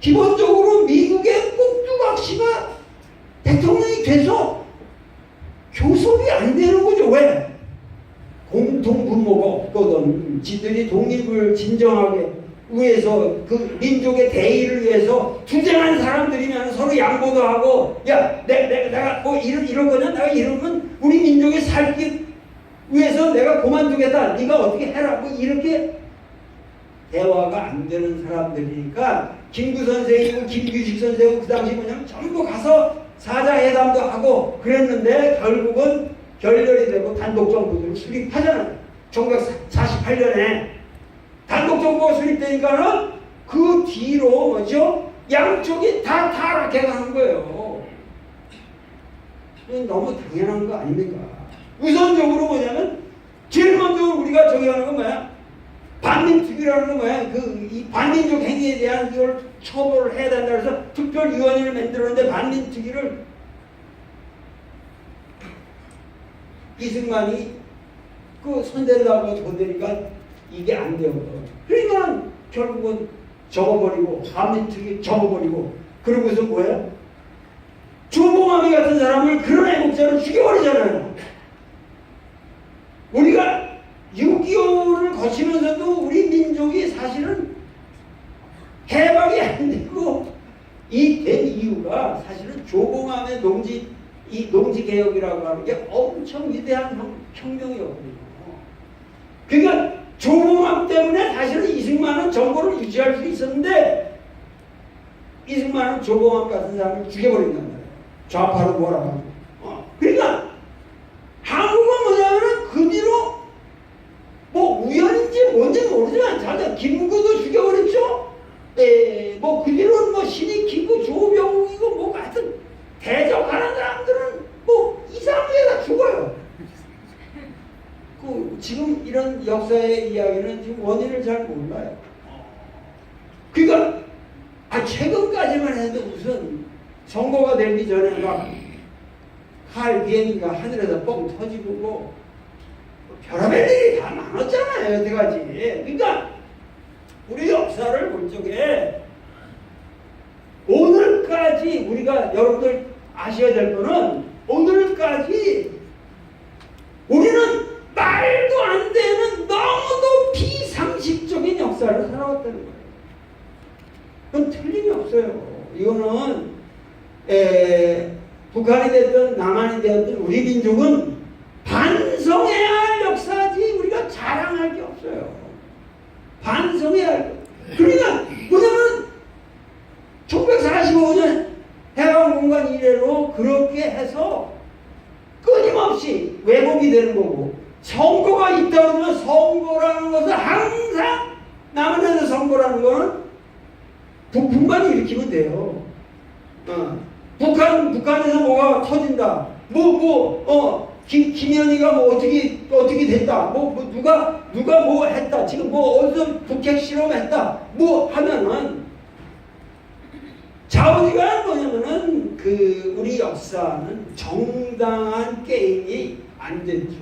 기본적으로 미국의 꼭두각 씨가 대통령이 돼서 교섭이 안 되는 거죠. 왜? 공통 분모가 없거든. 지들이 독립을 진정하게 위해서 그 민족의 대의를 위해서 투쟁한 사람들이면 서로 양보도 하고, 야, 내가 뭐 이런 거냐? 내가 이러면 우리 민족이 살기 위해서 내가 그만두겠다. 네가 어떻게 해라. 뭐 이렇게 대화가 안 되는 사람들이니까 김구 선생이고 김규식 선생이고 그 당시 뭐냐면 전부 가서 사자회담도 하고 그랬는데 결국은 결렬이 되고 단독정부를 수립하잖아요. 1948년에 단독정부가 수립되니까는 그 뒤로 뭐죠? 양쪽이 다 타락해 가는 거예요. 너무 당연한 거 아닙니까? 우선적으로 뭐냐면 제일 먼저 우리가 저기 하는 건 뭐야? 반민특위라는 건 뭐야? 이 반민족 행위에 대한 이걸 처벌을 해야 된다 그래서 특별위원회를 만들었는데 반민특위를 이승만이 그 손대려고 손대니까 이게 안 되거든. 그러니까 결국은 접어버리고 반민특위 접어버리고 그러고서 뭐야? 조봉암이 같은 사람을 그런 애국자를 죽여버리잖아요. 우리가 6.25를 거치면서도 우리 민족이 사실은 해방이 안 되고 이 된 이유가 사실은 조봉암의 농지 개혁이라고 하는 게 엄청 위대한 혁명이었거든요. 그러니까 조봉암 때문에 사실은 이승만은 정권을 유지할 수 있었는데 이승만은 조봉암 같은 사람을 죽여버린단 말이에요. 좌파로 몰아가고. 그러니까 한국은 뭐냐면은 그 뒤로 뭐 우연인지 뭔지는 모르지만 자기가 김구도 죽여버렸죠. 뭐 그 뒤로는 뭐 신이 김구 조병욱이고 뭐 하여튼 대적하는 사람들은 뭐 이상하게 죽어요. 지금 이런 역사의 이야기는 지금 원인을 잘 몰라요. 그러니까 최근까지만 해도 무슨 선거가 되기 전에 막 칼 비행기가 하늘에서 뻥 터지고 뭐 별의별 일이 다 많았잖아요. 여태까지. 그러니까 우리 역사를 볼 적에 오늘까지 우리가 여러분들 아셔야 될 거는 오늘까지 우리는 말도 안 되는 너무도 비상식적인 역사를 살아왔다는 거예요. 그건 틀림이 없어요. 이거는 북한이 됐든 남한이 되었든 우리 민족은 반성해야 할 역사지 우리가 자랑할 게 없어요. 반성해야 할 거. 그러니까 뭐냐면 1945년 해방공간 이래로 그렇게 해서 끊임없이 왜곡이 되는 거고 선거가 있다 그러면 선거라는 것은 항상 남은 데서 선거라는 거는 북풍만 일으키면 돼요. 북한에서 뭐가 터진다. 김현희가 뭐 어떻게 됐다. 누가 뭐 했다. 지금 뭐 어디서 북핵 실험했다. 뭐 하면은 좌우지가 뭐냐면은 우리 역사는 정당한 게임이 안 됐죠.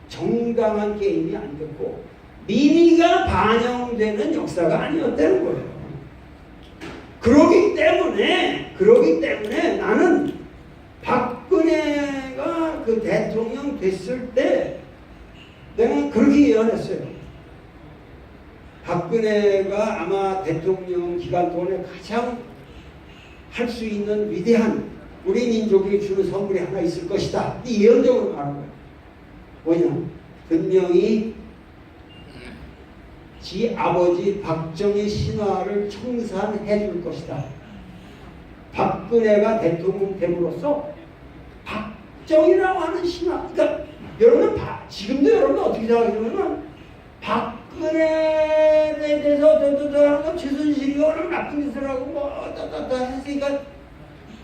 정당한 게임이 안 됐고 민의가 반영되는 역사가 아니었다는 거예요. 그러기 때문에 나는 박근혜가 그 대통령 됐을 때 내가 그렇게 예언했어요. 박근혜가 아마 대통령 기간 동안에 가장 할 수 있는 위대한 우리 민족이 주는 선물이 하나 있을 것이다. 이 예언적으로 말한 거예요. 뭐냐? 분명히 지 아버지 박정희 신화를 청산해 줄 것이다. 박근혜가 대통령 됨으로써 박정희라고 하는 신화. 그러니까 여러분 지금도 여러분 어떻게 생각하시냐면 박근혜에 대해서 최순실이가 얼마나 나쁜 짓을 하고 했으니까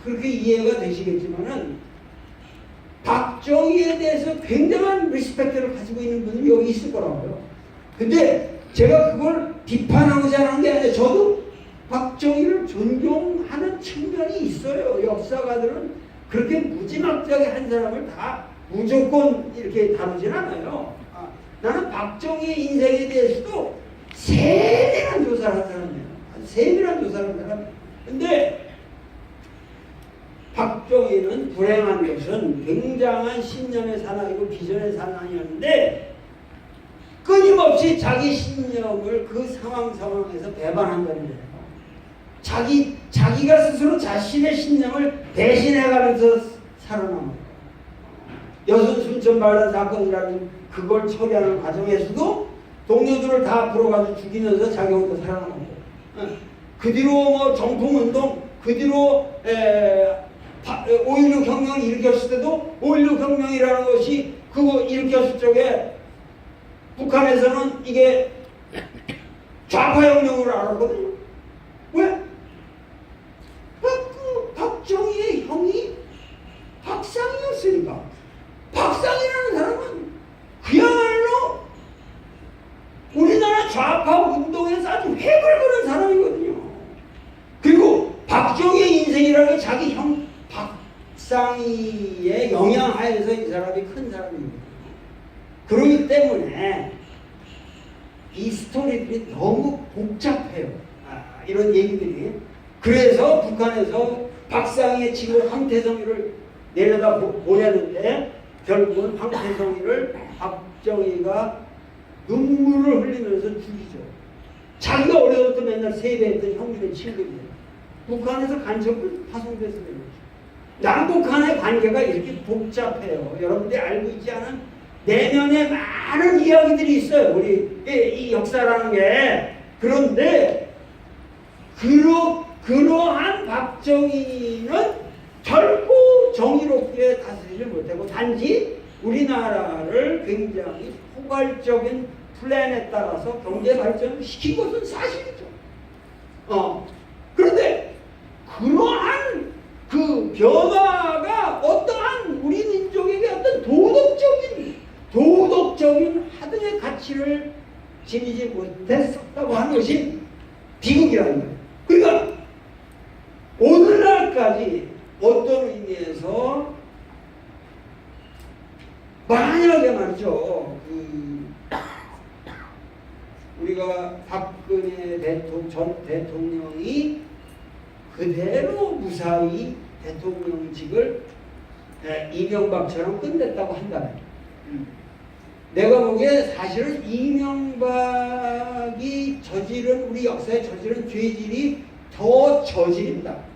그렇게 이해가 되시겠지만은 박정희에 대해서 굉장한 리스펙트를 가지고 있는 분이 여기 있을 거라고요. 근데 제가 그걸 비판하고자 하는 게 아니라 저도 박정희를 존경하는 측면이 있어요. 역사가들은 그렇게 무지막지하게 한 사람을 다 무조건 이렇게 다루진 않아요. 나는 박정희의 인생에 대해서도 세밀한 조사를 한 사람이에요. 세밀한 조사를 합니다. 근데 박정희는 불행한 것은 굉장한 신념의 사나이고 비전의 사나이였는데 끊임없이 자기 신념을 그 상황에서 배반한다는 거예요. 자기가 스스로 자신의 신념을 배신해가면서 살아남은 여순 순천 반란 사건이라는 그걸 처리하는 과정에서도 동료들을 다 불어가지고 죽이면서 자기 혼자 살아남은 거예요. 그 뒤로 뭐 정통운동, 그 뒤로 5.16 혁명을 일으켰을 때도 5.16 혁명이라는 것이 그거 일으켰을 적에 북한에서는 이게 좌파혁명으로 알았거든요. 왜? 박정희의 형이 박상이었으니까. 박상이라는 사람은 그야말로 우리나라 좌파 운동에서 아주 획을 그은 사람이거든요. 그리고 박정희의 인생이라는 게 자기 형 박상희의 영향하에서 이 사람이 큰 사람입니다. 그렇기 때문에 이 스토리들이 너무 복잡해요. 이런 얘기들이. 그래서 북한에서 박상희의 친구 황태성이를 내려다 보내는데 결국은 황태성이를 박정희가 눈물을 흘리면서 죽이죠. 자기가 어려울 때 맨날 세배했던 형님의 친구입니다. 북한에서 간첩을 파송돼서 된 거죠. 남북한의 관계가 이렇게 복잡해요. 여러분들이 알고 있지 않은 내면에 많은 이야기들이 있어요. 우리 이 역사라는 게. 그런데 그러한 박정희는 결코 정의롭게 다스리지 못하고 단지 우리나라를 굉장히 포괄적인 플랜에 따라서 경제 발전을 시킨 것은 사실이죠. 그런데 그러한 그 변화가 어떠한 우리 민족에게 어떤 도덕적인 하등의 가치를 지니지 못했었다고 하는 것이 비극이라는 거예요. 그러니까 오늘날까지 어떤 의미에서 만약에 말이죠, 우리가 박근혜 전 대통령이 그대로 무사히 대통령직을 이명박처럼 끝냈다고 한다면, 내가 보기에 사실은 이명박이 저지른, 우리 역사에 저지른 죄질이 더 저질입니다.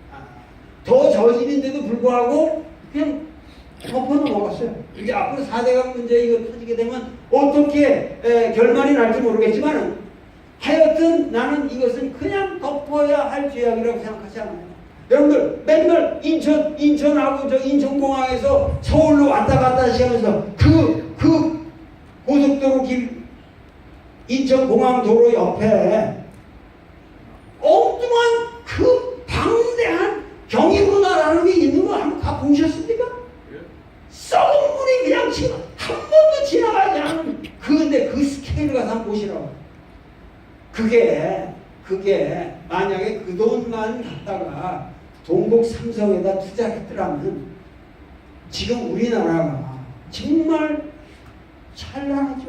더 저질인데도 불구하고 그냥 덮어 넘어갔어요. 이제 앞으로 4대강 문제 이거 터지게 되면 어떻게 결말이 날지 모르겠지만 하여튼 나는 이것은 그냥 덮어야 할 죄악이라고 생각하지 않아요. 여러분들 맨날 인천하고 저 인천공항에서 서울로 왔다 갔다 하시면서 그 고속도로 길 인천공항 도로 옆에 엉뚱한 그 방대한 경인문화라는 게 있는 거 한번 가보셨습니까? 썩은 물이 그냥 지금 한 번도 지나가지 않은 근데 그 스케일을 가서 한번 보시라고. 그게 만약에 그 돈만 갖다가 동국 삼성에다 투자했더라면 지금 우리나라가 정말 찬란하죠.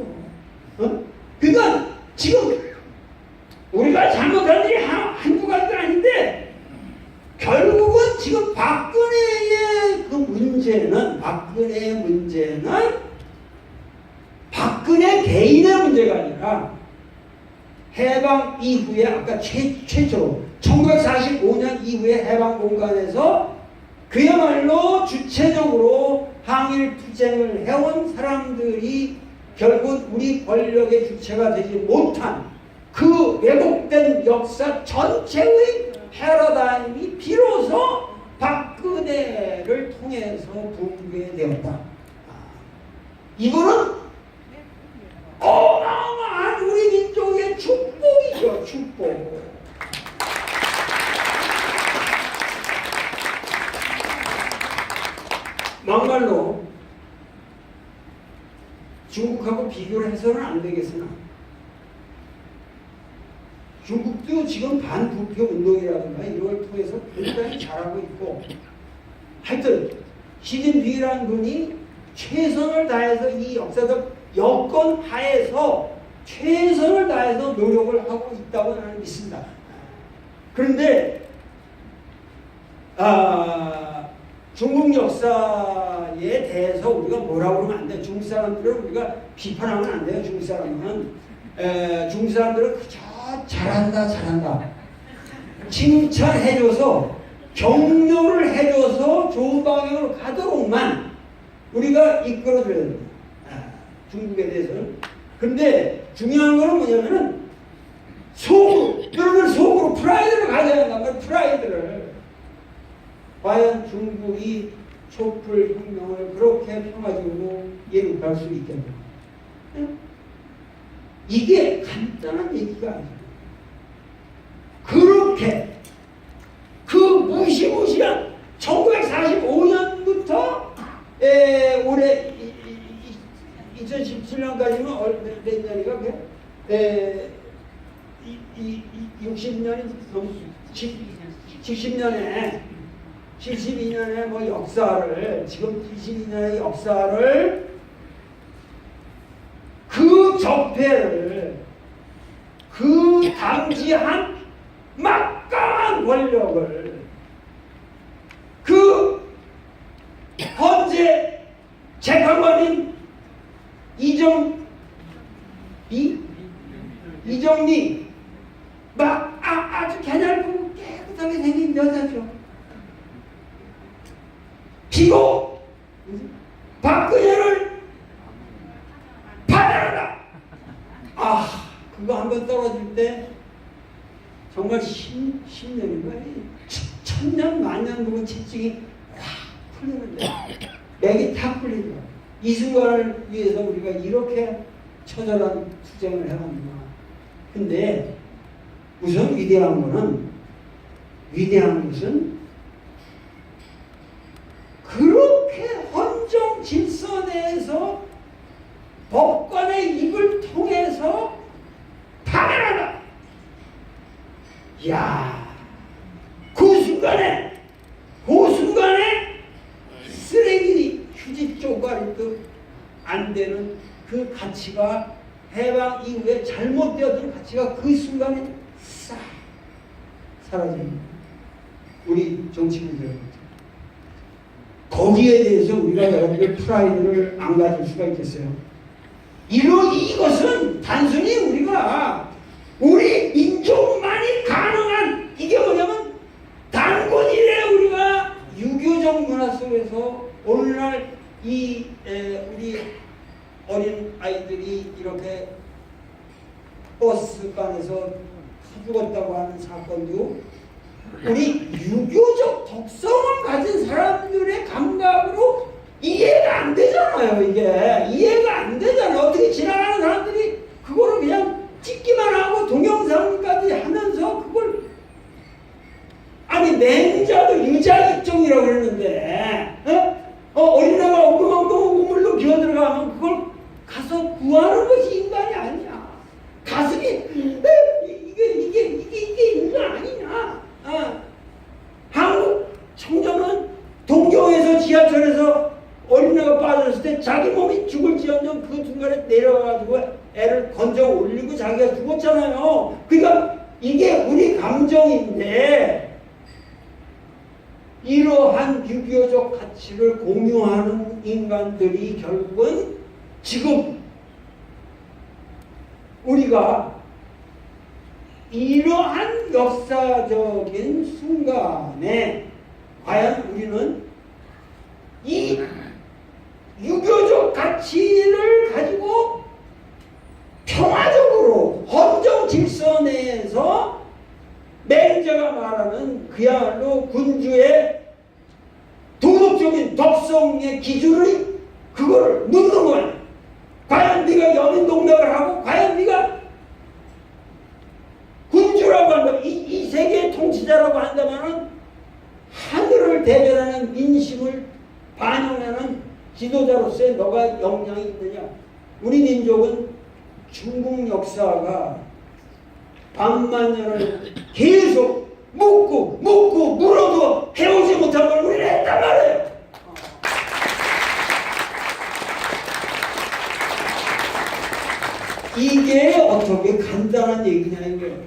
그러니까 지금 우리가 잘못한 일이 한두 가지가 아닌데 결국은 지금 박근혜의 문제는 박근혜 개인의 문제가 아니라 해방 이후에 아까 최초로 1945년 이후에 해방 공간에서 그야말로 주체적으로 항일 투쟁을 해온 사람들이 결국 우리 권력의 주체가 되지 못한 그 왜곡된 역사 전체의 패러다임이 비로소 박근혜를 통해서 붕괴되었다. 이거는 어마어마한 우리 민족의 축복이죠. 축복. 막말로 중국하고 비교를 해서는 안 되겠으나 중국도 지금 반부패 운동이라든가 이런 걸 통해서 굉장히 잘하고 있고 하여튼 시진핑이라는 분이 최선을 다해서 이 역사적 여건 하에서 최선을 다해서 노력을 하고 있다고 나는 믿습니다. 그런데 중국 역사에 대해서 우리가 뭐라고 그러면 안 돼. 중국 사람들을 우리가 비판하면 안 돼요. 중국 사람은 중국 사람들은 그저 잘한다 칭찬해줘서 격려를 해줘서 좋은 방향으로 가도록만 우리가 이끌어줘야 됩니다. 중국에 대해서는. 근데 중요한 거는 뭐냐면은 여러분 속으로 프라이드를 가져야 한단 말이에요. 프라이드를. 과연 중국이 촛불 혁명을 그렇게 평화적으로 이룩할 수 있겠냐. 이게 간단한 얘기가 아니에요. 그렇게 그 무시무시한 1945년부터 올해 2017년까지는 몇 년이가 그게 60년이 넘 72년의 뭐 역사를 지금 22년의 역사를 그 적폐를 그 당지한 막강한 권력을 그 현재 재판관인 이정미 아주 개념있고 깨끗하게 생긴 여자죠. 비고 박근혜를 파면하라. 그거 한번 떨어질 때 정말 10년인가 1000년 만년 보면 집중이 확 풀리는데 맥이 탁 풀리더라고요. 이 순간을 위해서 우리가 이렇게 처절한 투쟁을 해왔구나. 근데 우선 위대한 것은 그렇게 헌정 질서 내에서 법관의 입을 통해서 파면하다. 그 순간에 쓰레기 휴지 쪼가리도 안 되는 그 가치가 해방 이후에 잘못되었던 가치가 그 순간에 싹 사라집니다. 우리 정치인들 거기에 대해서 우리가 여러분들 프라이드를 안 가질 수가 있겠어요? 이것은 단순히 우리 민족만이 가능한 이게 뭐냐면 단군 이래 우리가 유교적 문화 속에서 오늘날 우리 어린 아이들이 이렇게 버스간에서 죽었다고 하는 사건도 우리 유교적 독성을 가진 사람들의 감각으로 이해가 안 되잖아요. 이게 이해가 안 되잖아요. 어떻게 지나가는 사람들이 그거를 그냥 찍기만 하고 동영상까지 하면서 그걸 맹자도 유자익종이라고 그러는데 어린애가 엉금엉금 우물로 기어들어가면 그걸 가서 구하는 것이 인간이 아니야. 가슴이 이게 인간 아니냐. 한국 청년은 동경에서 지하철에서 어린애가 빠졌을 때 자기 몸이 죽을지언정 그 중간에 내려가지고 애를 건져 올리고 자기가 죽었잖아요. 그러니까 이게 우리 감정인데 이러한 유교적 가치를 공유하는 인간들이 결국은 지금 우리가 이러한 역사적인 순간에 과연 우리는 이 유교적 가치를 가지고 평화적으로 헌정 질서 내에서 맹자가 말하는 그야말로 군주의 도덕적인 덕성의 기준을 그거를 묻는 거야. 과연 네가 여민동락을 하고 과연 네가 군주라고 한다면 이 세계의 통치자라고 한다면은 하늘을 대변하는 민심을 반영하는 지도자로서의 너가 역량이 있느냐. 우리 민족은 중국 역사가 반만년을 계속 묻고 물어도 해오지 못한 걸 우리는 했단 말이에요. 이게 어떻게 간단한 얘기냐 이거예요.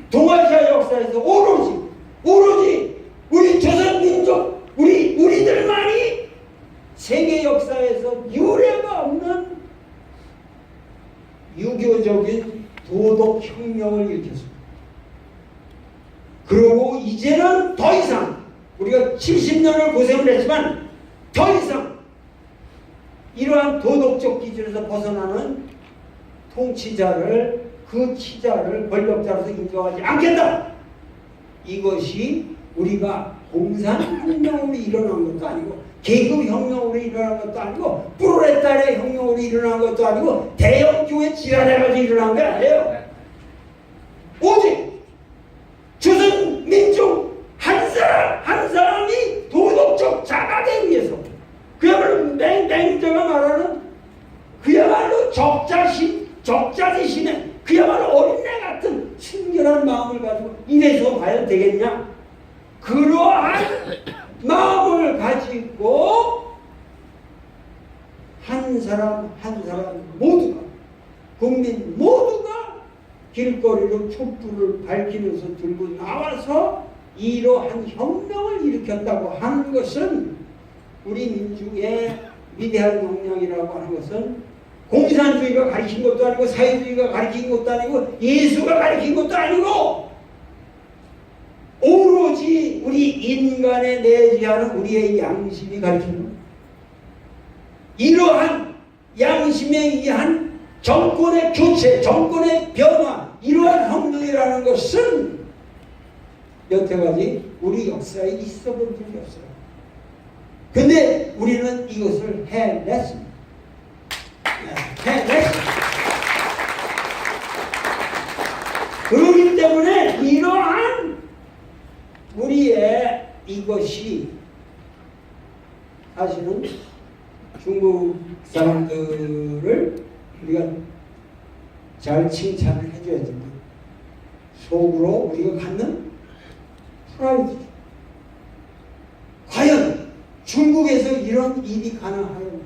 동아시아 역사에서 오늘 그러고 이제는 더 이상 우리가 70년을 고생을 했지만 더 이상 이러한 도덕적 기준에서 벗어나는 통치자를 그 치자를 권력자로서 인정하지 않겠다. 이것이 우리가 공산혁명으로 일어난 것도 아니고 계급혁명으로 일어난 것도 아니고 프로레타리아 혁명으로 일어난 것도 아니고 대형교회 지랄해가지고 일어난 게 아니에요. 오직 조선 민족 한 사람 한 사람이 도덕적 자각에 의해서 그야말로 맹자가 말하는 그야말로 적자지심에 그야말로 어린애 같은 친절한 마음을 가지고 이래서 봐야 되겠냐? 그러한 마음을 가지고 한 사람 한 사람 모두가 국민 모두가 길거리로 촛불을 밝히면서 들고 나와서 이러한 혁명을 일으켰다고 하는 것은 우리 민족의 위대한 역량이라고 하는 것은 공산주의가 가르친 것도 아니고 사회주의가 가르친 것도 아니고 예수가 가르친 것도 아니고 오로지 우리 인간에 내재하는 우리의 양심이 가르치는 거예요. 이러한 양심에 의한 정권의 교체, 정권의 변화, 이러한 혁명이라는 것은 여태까지 우리 역사에 있어 본 적이 없어요. 근데 우리는 이것을 해냈습니다. 그렇기 때문에 이러한 우리의 이것이 사실은 중국 사람들을 우리가 잘 칭찬을 해줘야 됩니다. 속으로 우리가 갖는 프라이드. 과연 중국에서 이런 일이 가능하겠는가?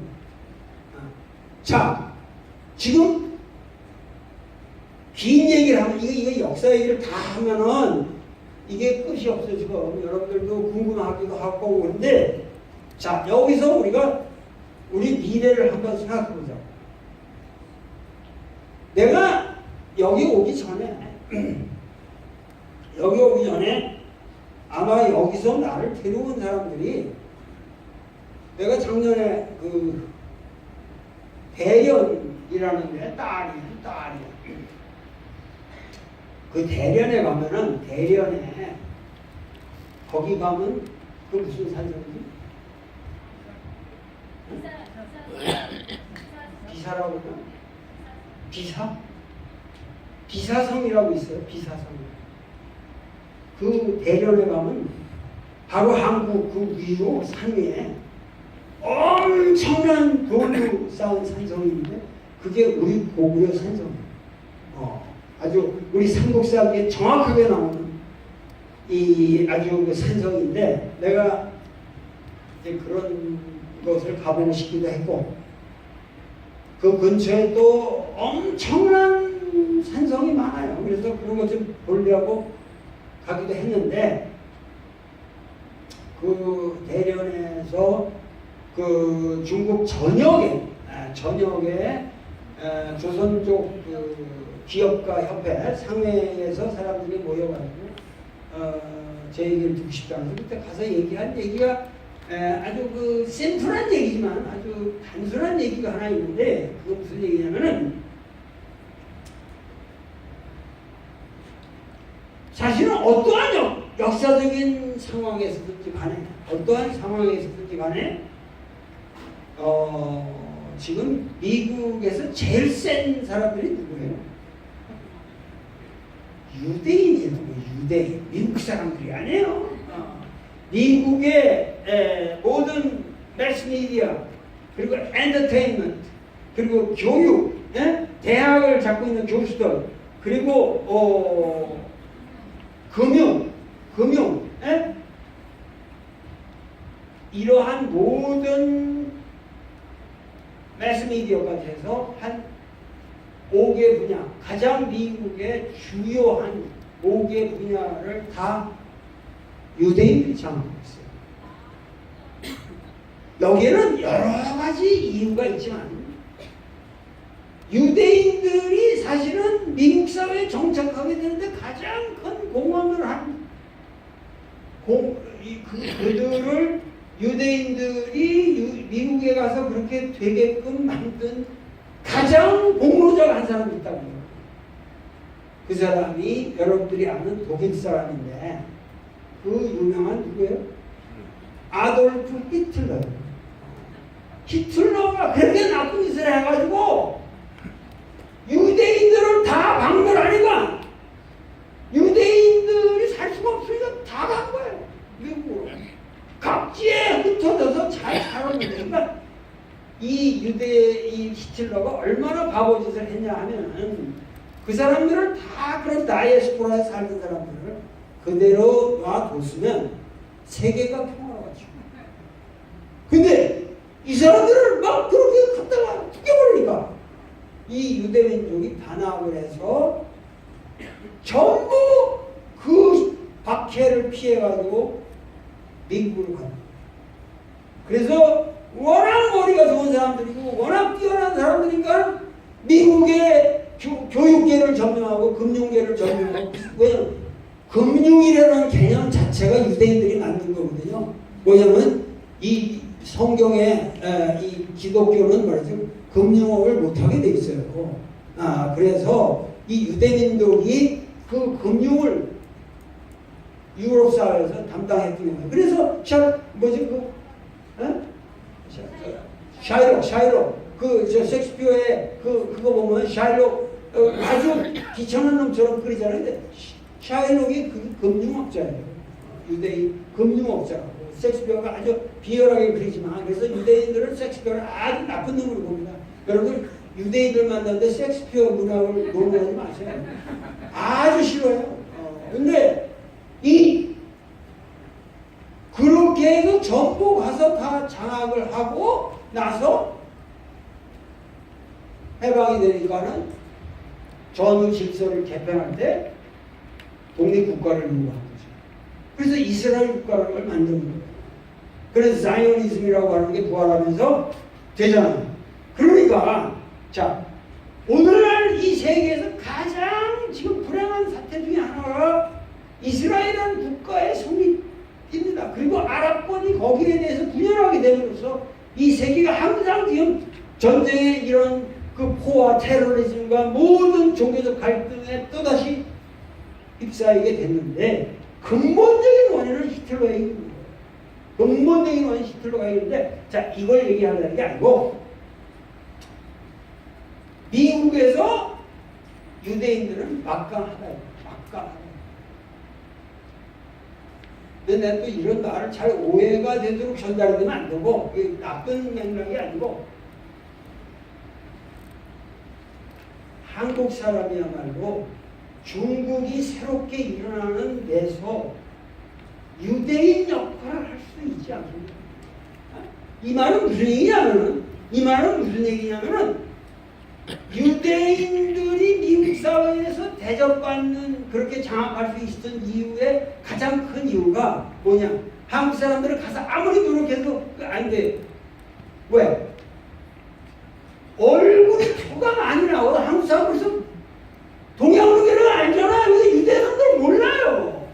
자, 지금 긴 얘기를 하면 이거 역사 얘기를 다 하면은 이게 끝이 없어. 지금 여러분들도 궁금하기도 하고 그런데, 자, 여기서 우리가 우리 미래를 한번 생각해보자. 내가 여기 오기 전에 아마 여기서 나를 데려온 사람들이 내가 작년에 그 대련이라는 데 딸이야. 그 대련에 가면은 대련에 거기 가면 그 무슨 산성이지? 비사라고 그러나? 비사? 비사성이라고 있어요. 비사성. 그 대련에 가면 바로 한국 그 위로 산 위에 엄청난 돌로 쌓은 산성인데 그게 우리 고구려 산성이에요. 아주 우리 삼국사기에 정확하게 나오는 이 아주 그 산성인데 내가 이제 그런 것을 가보고 싶기도 했고 그 근처에 또 엄청난 산성이 많아요. 그래서 그런 것 좀 보려고 가기도 했는데 그 대련에서 그 중국 전역에 조선족 그 기업가 협회 상회에서 사람들이 모여가지고 제 얘기를 듣고 싶다면서 그때 가서 얘기한 얘기가 아주 그 심플한 얘기지만 아주 단순한 얘기가 하나 있는데 그건 무슨 얘기냐면은 사실은 어떠한 역사적인 상황에서든지 간에 지금 미국에서 제일 센 사람들이 누구예요? 유대인이에요. 유대인. 미국 사람들이 아니에요. 미국의 모든 매스미디어 그리고 엔터테인먼트 그리고 교육 대학을 잡고 있는 교수들 그리고 금융 이러한 모든 매스미디어까지 해서 한 5개 분야, 가장 미국의 주요한 5개 분야를 다 유대인들이 장악하고 있어요. 여기에는 여러 가지 이유가 있지만 유대인들이 사실은 미국 사회에 정착하게 되는데 가장 큰 공헌을 한 그들을 유대인들이 미국에 가서 그렇게 되게끔 만든 가장 공로적 한 사람이 있다고 해요. 그 사람이 여러분들이 아는 독일 사람인데 그 유명한 누구예요? 아돌프 히틀러. 히틀러가 그렇게 나쁜 짓을 해가지고 유대인들을 다 박멸하니까 유대인들이 살 수가 없으니까 다 간 거예요. 미국으로. 각지에 흩어져서 잘 살았는데, 그러니까 이 히틀러가 얼마나 바보짓을 했냐 하면 그 사람들을 다 그런 다이아스포라에 살던 사람들을 그대로 놔뒀으면 세계가 평화로워지고. 근데 이 사람들을 막 그렇게 갖다가 죽여버리니까 이 유대민족이 반항을 해서 전부 그 박해를 피해가지고 미국으로 갑니다. 그래서 워낙 머리가 좋은 사람들이고 워낙 뛰어난 사람들이니까 미국의 교육계를 점령하고 금융계를 점령하고. 왜냐면 금융이라는 개념 자체가 유대인들이 만든 거거든요. 뭐냐면 이 성경에 이 기독교는 말이죠, 금융업을 못하게 돼 있어요. 그래서 이 유대민족이 그 금융을 유럽 사회에서 담당했던 거예요. 그래서 샤일록 저 셰익스피어의 그거 보면 샤일록 아주 귀찮은 놈처럼 그리잖아요. 근데 샤일록이 그 금융업자예요. 유대인 금융업자고. 셰익스피어가 아주 비열하게 그리지만, 그래서 유대인들은 셰익스피어를 아주 나쁜 놈으로 봅니다. 여러분 유대인들 만나는데 셰익스피어 문학을 논하지 마세요. 아주 싫어요. 근데 그렇게 해서 전부 가서 다 장악을 하고 나서 해방이 되니까는 전후 질서를 개편할 때 독립국가를 요구한 거죠. 그래서 이스라엘 국가라는 걸 만든 거예요. 그래서 자이오니즘이라고 하는 게 부활하면서 되잖아요. 그러니까 자, 오늘날 이 세계에서 가장 지금 불행한 사태 중에 하나가 이스라엘이라는 국가의 성립입니다. 그리고 아랍권이 거기에 대해서 분열하게 됨으로써 이 세계가 항상 지금 전쟁의 이런 그 포와 테러리즘과 모든 종교적 갈등에 또다시 휩싸이게 됐는데, 근본적인 원인은 히틀러의 일인 거예요. 근본적인 원인은 히틀러가 있는데, 자, 이걸 얘기하려는 게 아니고, 미국에서 유대인들은 막강하다. 막강하다. 근데 내가 또 이런 말을 잘 오해가 되도록 전달이 되면 안 되고, 나쁜 맥락이 아니고, 한국 사람이야말로 중국이 새롭게 일어나는 데서 유대인 역할을 할 수 있지 않습니까? 이 말은 무슨 얘기냐면은 유대인들이 미국 사회에서 대접받는, 그렇게 장악할 수 있었던 이유의 가장 큰 이유가 뭐냐? 한국 사람들은 가서 아무리 노력해도 안 돼. 왜? 얼굴이 표가 많이 나와도 한국 사람으로서 동양무계를 알잖아요. 근데 유대인들 몰라요.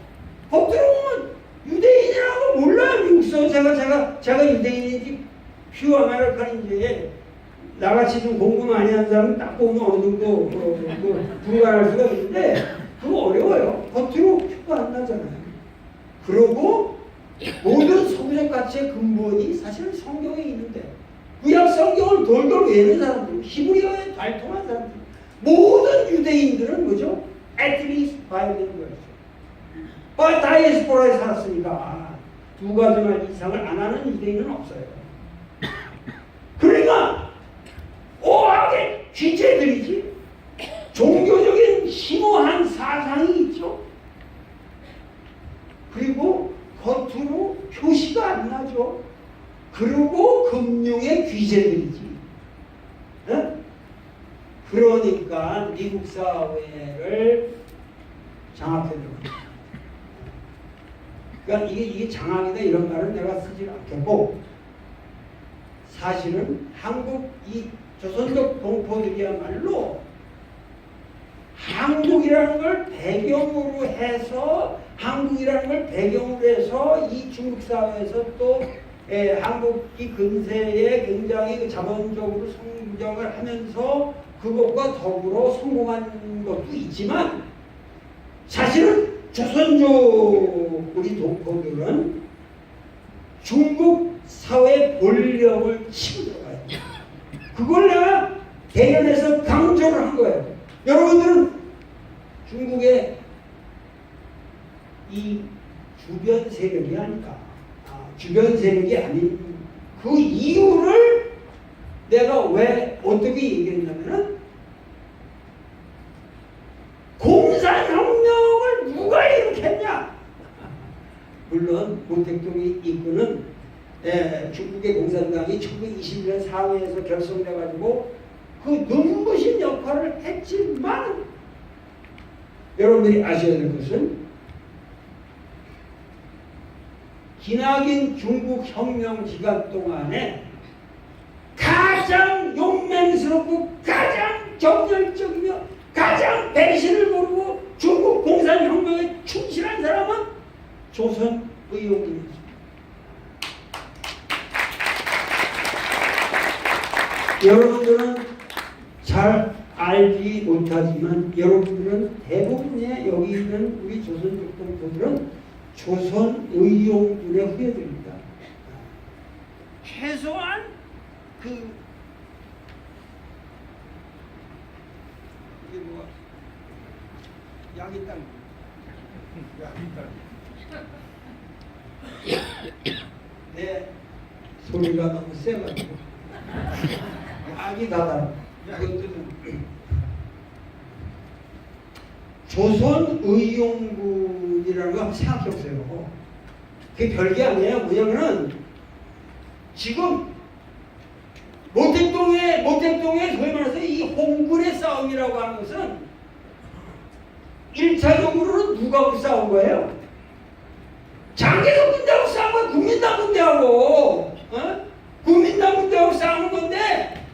겉으로 보면 유대인이라고 몰라요. 미국서 제가 유대인인지 퓨어 아메리칸인지 나같이 좀 공부 많이 한 사람은 딱 보면 어느 정도 분간할 수가 있는데 그거 어려워요. 겉으로 표가 안 나잖아요. 그러고 모든 서구적 가치의 근본이 사실은 성경에 있는데, 구약 성경을 돌돌 외우는 사람들, 히브리어에 발통한 사람들, 모든 유대인들은 뭐죠? Atheist Bilinguals. 다이아스포라에 살았으니까 두 가지 말 이상을 안 하는 유대인은 없어요. 그러니까 오하게 지체들이지, 종교적인 심오한 사상이 있죠. 그리고 겉으로 표시가 안 나죠. 그리고 금융의 귀재들이지. 네? 그러니까 미국 사회를 장악해들어요. 그러니까 이게 장악이다 이런 말은 내가 쓰지 않겠고, 사실은 한국 이 조선족 동포들이야말로 한국이라는 걸 배경으로 해서 한국이라는 걸 배경으로 해서 이 중국 사회에서 또 한국이 근세에 굉장히 그 자본적으로 성장을 하면서 그것과 더불어 성공한 것도 있지만 사실은 조선족 우리 독거들은 중국 사회 본령을 치고 들어가요. 그걸 내가 대련해서 강조를 한 거예요. 여러분들은 중국의 이 주변 세력이 아닐까? 주변 세력이 아닌 그 이유를 내가 왜 어떻게 얘기했냐면은 공산혁명을 누가 일으켰냐? 물론 모택동이 이끄는 중국의 공산당이 1921년 사회에서 결성돼가지고 그 눈부신 역할을 했지만 여러분들이 아셔야 될 것은 기나긴 중국 혁명 기간 동안에 가장 용맹스럽고 가장 정열적이며 가장 배신을 모르고 중국 공산혁명에 충실한 사람은 조선 의용입니다. 여러분들은 잘 알지 못하지만 여러분들은 대부분의 여기 있는 우리 조선족 동포들은 조선 의용군의 후예들입니다. 최소한 그 이게 뭐야? 약이 땅. 내 소리가 너무 세가지고 약이 다다. 조선 의용군이라는 거 한번 생각해 보세요. 그게 별게 아니에요. 뭐냐면은 지금 모택동에 소위 말해서 이 홍군의 싸움이라고 하는 것은 1차적으로는 누가 싸운 거예요? 장개석 군대하고 싸운 거예요. 국민당 군대하고. 국민당 군대하고 싸우는 건데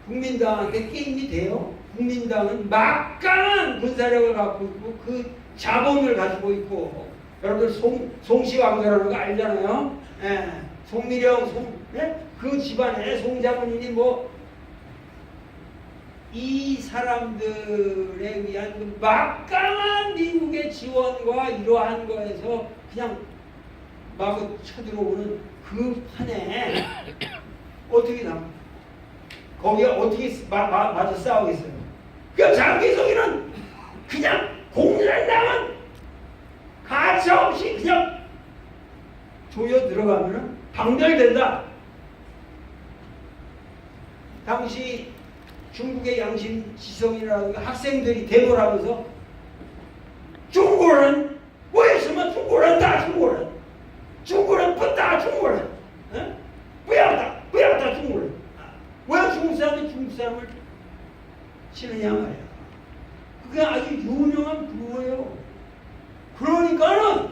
국민당한테 게임이 돼요? 국민당은 막강한 군사력을 갖고 있고 그 자본을 가지고 있고 여러분들 송시왕조라는 거 알잖아요. 송미령 그 집안에 송장군이니 뭐 이 사람들에 의한 그 막강한 미국의 지원과 이러한 거에서 그냥 마구 쳐들어오는 그 판에 어떻게 나와? 거기에 어떻게 맞아 싸우겠어요? 그 장기석이는 그냥 공산당은 가차없이 그냥 조여 들어가면 방멸된다. 당시 중국의 양심 지성이라든가 학생들이 대모를 하면서 중국은 왜 있으면 중국은 다 중국은 중국은 뿌다 중국은 뿌야다 중국은 왜 중국 사람이 중국 사람을 치느냐 말이야. 그게 아주 유명한 부호예요. 그러니까는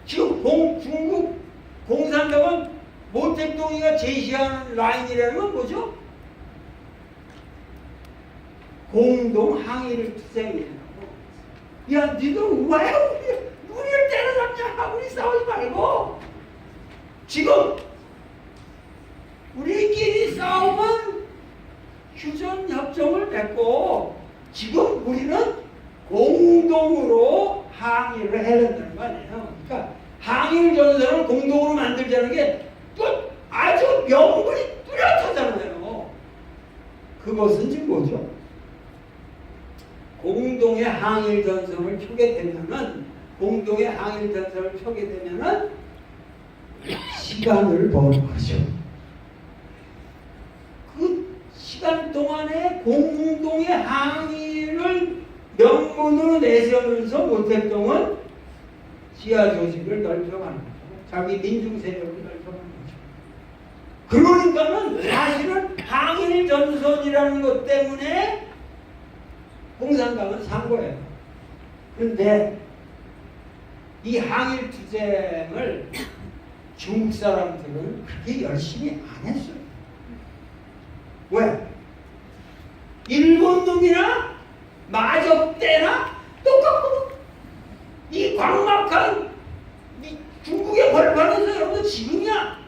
지금 중국 공산당은 모택동이가 제시하는 라인이라는 건 뭐죠? 공동 항의를 투쟁이라고. 야, 니들 왜 우리를 때려잡냐? 우리 싸우지 말고 지금 우리끼리 싸우면 휴전 협정을 맺고 지금 우리는 공동으로 항의를 해야 된다는 거 아니에요. 그러니까 항일 전선을 공동으로 만들자는 게 또 아주 명분이 뚜렷하잖아요. 그것은 지금 뭐죠? 공동의 항일 전선을 펴게 되면은 시간을 버는 거죠. 그 시간 동안에 공동의 항의를 명분으로 내세우면서 모택동은 지하 조직을 넓혀가는 거죠. 자기 민중 세력을 넓혀가는 거죠. 그러니까는 사실은 항일 전선이라는 것 때문에 공산당은 산 거예요. 그런데 이 항일 투쟁을 중국 사람들은 그렇게 열심히 안 했어요. 왜? 일본 놈이나 마적 때나 똑같거든. 이 광막한 이 중국의 벌판에서 여러분 지금이야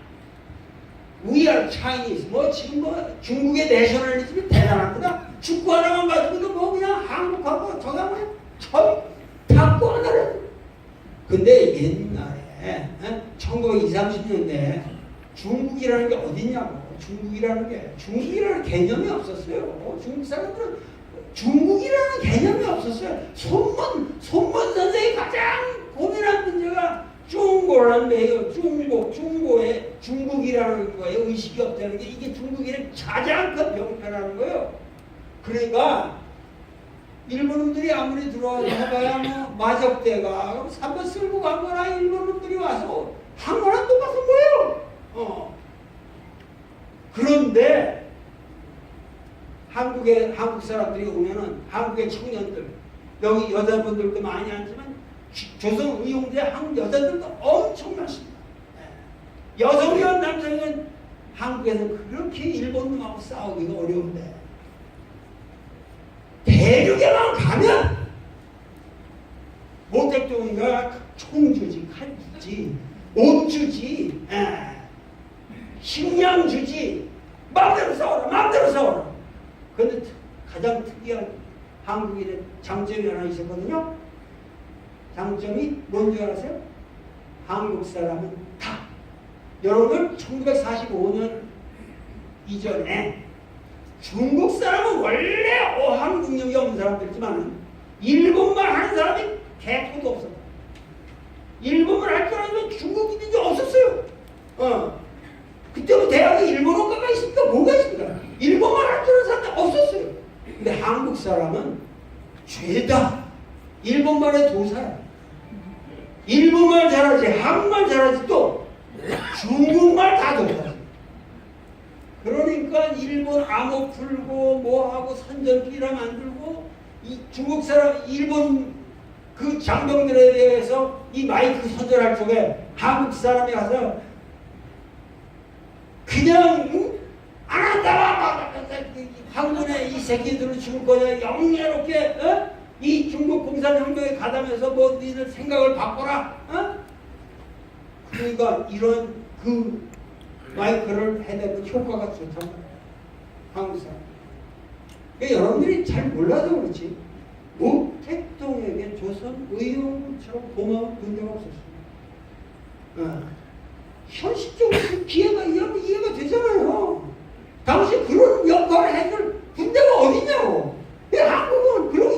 We are Chinese 뭐 지금 뭐 중국의 내셔널리즘이 대단합니다. 축구 하나만 가지고도 뭐 그냥 한국하고 저하고 탑고 하나를. 근데 옛날에 1920, 30년대 중국이라는 게 어딨냐고. 중국이라는 개념이 없었어요. 중국 사람들은 중국이라는 개념이 없었어요. 손문 선생이 가장 고민한 문제가 중고라는 거예요. 중고에 중국이라는 거에 의식이 없다는 게 이게 중국인의 가장 큰 병폐라는 거예요. 그러니까 일본인들이 아무리 들어와서 해봐야 뭐 마적대가 한번 쓸고 간 거나 일본인들이 와서 한 거나 똑같은 거예요. 그런데 한국 사람들이 오면은 한국의 청년들 여기 여자분들도 많이 앉지만 조선 의용대 한국 여자들도 엄청 많습니다. 여성이건 남성이건 한국에서는 그렇게 일본놈하고 싸우기가 어려운데 대륙에만 가면 모택동이가 총 주지, 칼 주지, 옷 주지, 식량 주지, 마음대로 싸워라. 그런데 가장 특이한 한국인의 장점이 하나 있었거든요. 장점이 뭔지 아세요? 한국 사람은 다 여러분 1945년 이전에 중국 사람은 원래 어학 능력이 없는 사람들이지만 일본말 하는 사람이 개토도 없었다. 일본말 할 줄 알면 중국인이 없었어요. 그때도 대학에 일본어과가 있습니까? 뭐가 있습니까? 일본말 할 줄 아는 사람이 없었어요. 근데 한국 사람은 죄다 일본말의 도사야. 일본말 잘하지, 한국말 잘하지, 또 중국말 다 못하지. 그러니까 일본 암호 풀고 뭐하고 선전기라 만들고 이 중국 사람, 일본 그 장병들에 대해서 이 마이크 선전할 적에 한국 사람이 가서 그냥 안 한다! 한군에 이 새끼들을 죽을 거냐 영예롭게 이 중국 공산혁명에 가담해서 뭐 니들 생각을 바꿔라. 그러니까 이런 그 마이크를 해대고 효과가 좋단 말이야. 한국 사람. 그러니까 여러분들이 잘 몰라서 그렇지 모택동에게 조선 의용처럼 고마운 군대가 없었습니다. 현실적으로 그 기회가 이해가 되지